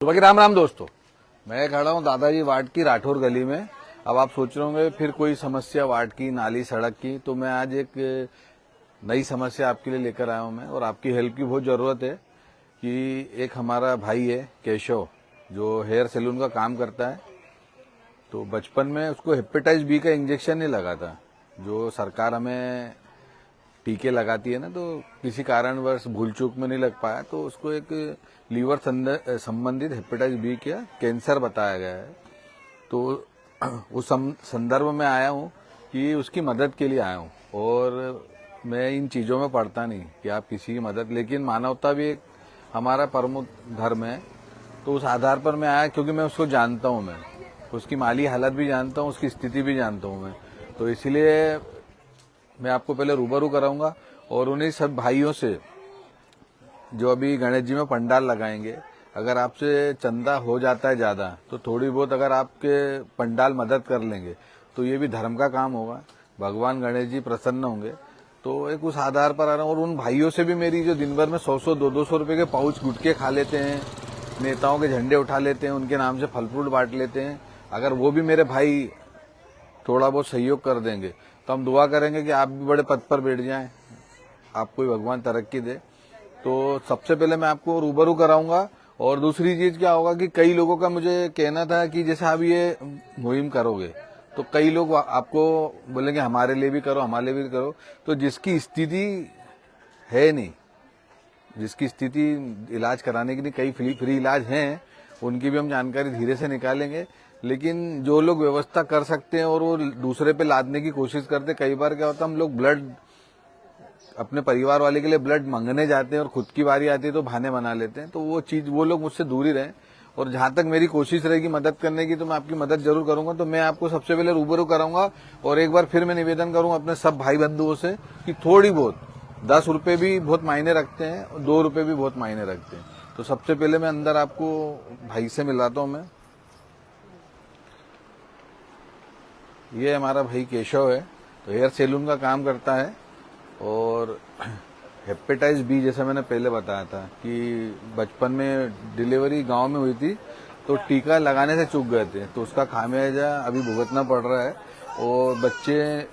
सुबह की राम राम दोस्तों। मैं खड़ा हूँ दादाजी वार्ड की राठौर गली में। अब आप सोच रहे होंगे फिर कोई समस्या वार्ड की, नाली, सड़क की। तो मैं आज एक नई समस्या आपके लिए लेकर आया हूँ मैं, और आपकी हेल्प की बहुत जरूरत है। कि एक हमारा भाई है केशव, जो हेयर सैलून का काम करता है। तो बचपन में उसको हेपेटाइटिस बी का इंजेक्शन नहीं लगा था, जो सरकार हमें टीके लगाती है ना, तो किसी कारणवश भूल चूक में नहीं लग पाया, तो उसको एक लीवर संबंधित हेपेटाइटिस बी का कैंसर बताया गया है। तो उस संदर्भ में आया हूँ कि उसकी मदद के लिए आया हूँ। और मैं इन चीजों में पड़ता नहीं कि आप किसी की मदद, लेकिन मानवता भी एक हमारा परम धर्म है। तो उस आधार पर मैं आया, क्योंकि मैं उसको जानता हूँ, मैं उसकी माली हालत भी जानता हूँ, उसकी स्थिति भी जानता हूँ मैं। तो इसलिए मैं आपको पहले रूबरू कराऊंगा, और उन्हीं सब भाइयों से जो अभी गणेश जी में पंडाल लगाएंगे, अगर आपसे चंदा हो जाता है ज्यादा, तो थोड़ी बहुत अगर आपके पंडाल मदद कर लेंगे तो ये भी धर्म का काम होगा, भगवान गणेश जी प्रसन्न होंगे। तो एक उस आधार पर आ रहा हूँ। और उन भाइयों से भी मेरी, जो दिन भर में 100-100, 200 रुपए के पाउच गुटके खा लेते हैं, नेताओं के झंडे उठा लेते हैं, उनके नाम से फल फ्रूट बांट लेते हैं, अगर वो भी मेरे भाई थोड़ा बहुत सहयोग कर देंगे तो हम दुआ करेंगे कि आप भी बड़े पद पर बैठ जाएं, आपको भी भगवान तरक्की दे। तो सबसे पहले मैं आपको रूबरू कराऊंगा। और दूसरी चीज क्या होगा कि कई लोगों का मुझे कहना था कि जैसे आप ये मुहिम करोगे तो कई लोग आपको बोलेंगे हमारे लिए भी करो, हमारे लिए भी करो। तो जिसकी स्थिति है नहीं, जिसकी स्थिति इलाज कराने के लिए कई फ्री इलाज हैं, उनकी भी हम जानकारी धीरे से निकालेंगे। लेकिन जो लोग व्यवस्था कर सकते हैं और वो दूसरे पे लादने की कोशिश करते, कई बार क्या होता है हम लोग ब्लड अपने परिवार वाले के लिए ब्लड मांगने जाते हैं और खुद की बारी आती है तो बहाने बना लेते हैं। तो वो लोग मुझसे दूर ही रहें। और जहां तक मेरी कोशिश रहेगी मदद करने की, तो मैं आपकी मदद जरूर करूंगा। तो मैं आपको सबसे पहले रूबरू कराऊंगा। और एक बार फिर मैं निवेदन करूंगा अपने सब भाई बंधुओं से कि थोड़ी बहुत 10 रुपए भी बहुत मायने रखते हैं और 2 रुपए भी बहुत मायने रखते हैं। तो सबसे पहले मैं अंदर आपको भाई से मिलाता हूं। मैं, ये हमारा भाई केशव है, तो हेयर सैलून का काम करता है। और हेपेटाइटिस बी, जैसे मैंने पहले बताया था कि बचपन में डिलीवरी गांव में हुई थी, तो टीका लगाने से चूक गए थे, तो उसका खामियाजा अभी भुगतना पड़ रहा है। और बच्चे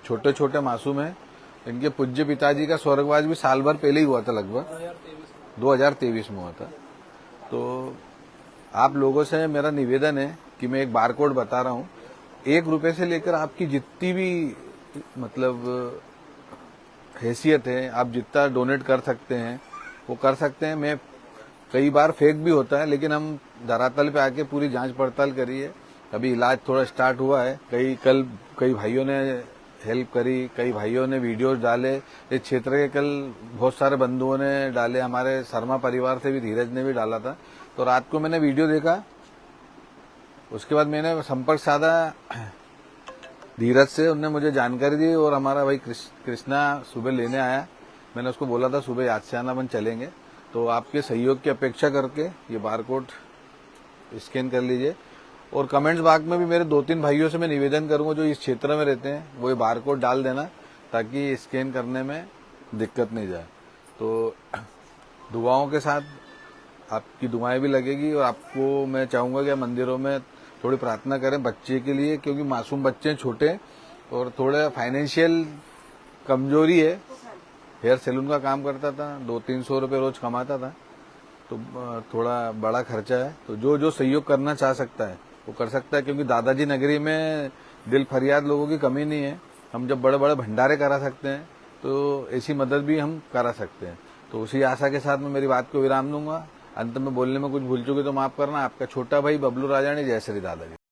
छोटे छोटे मासूम हैं। इनके पूज्य पिताजी का स्वर्गवास भी साल भर पहले ही हुआ था, लगभग 2023 में हुआ था। तो आप लोगों से मेरा निवेदन है कि मैं एक बार कोड बता रहा हूँ, 1 रुपए से लेकर आपकी जितनी भी मतलब हैसियत है, आप जितना डोनेट कर सकते हैं वो कर सकते हैं। मैं कई बार फेक भी होता है, लेकिन हम धरातल पे आके पूरी जांच पड़ताल करी है। अभी इलाज थोड़ा स्टार्ट हुआ है। कई भाइयों ने हेल्प करी, कई भाइयों ने वीडियोस डाले इस क्षेत्र के। कल बहुत सारे बंधुओं ने डाले, हमारे शर्मा परिवार से भी धीरज ने भी डाला था। तो रात को मैंने वीडियो देखा, उसके बाद मैंने संपर्क साधा धीरज से, उनने मुझे जानकारी दी। और हमारा भाई कृष्णा सुबह लेने आया, मैंने उसको बोला था सुबह याद से आना, अपन चलेंगे। तो आपके सहयोग की अपेक्षा करके ये बारकोड स्कैन कर लीजिए। और कमेंट्स बॉक्स में भी मेरे 2-3 भाइयों से मैं निवेदन करूंगा जो इस क्षेत्र में रहते हैं, वो ये बारकोड डाल देना, ताकि स्कैन करने में दिक्कत नहीं जाए। तो दुआओं के साथ आपकी दुआएं भी लगेगी। और आपको मैं चाहूंगा कि मंदिरों में थोड़ी प्रार्थना करें बच्चे के लिए, क्योंकि मासूम बच्चे छोटे और थोड़ा फाइनेंशियल कमजोरी है। हेयर सैलून का काम करता था, 200-300 रुपए रोज कमाता था, तो थोड़ा बड़ा खर्चा है। तो जो सहयोग करना चाह सकता है वो कर सकता है, क्योंकि दादाजी नगरी में दिल फरियाद लोगों की कमी नहीं है। हम जब बड़े बड़े भंडारे करा सकते हैं, तो ऐसी मदद भी हम करा सकते हैं। तो उसी आशा के साथ मैं मेरी बात को विराम दूंगा। अंत में बोलने में कुछ भूल चुके तो माफ करना। आपका छोटा भाई बबलू राजानी। जय श्री दादाजी।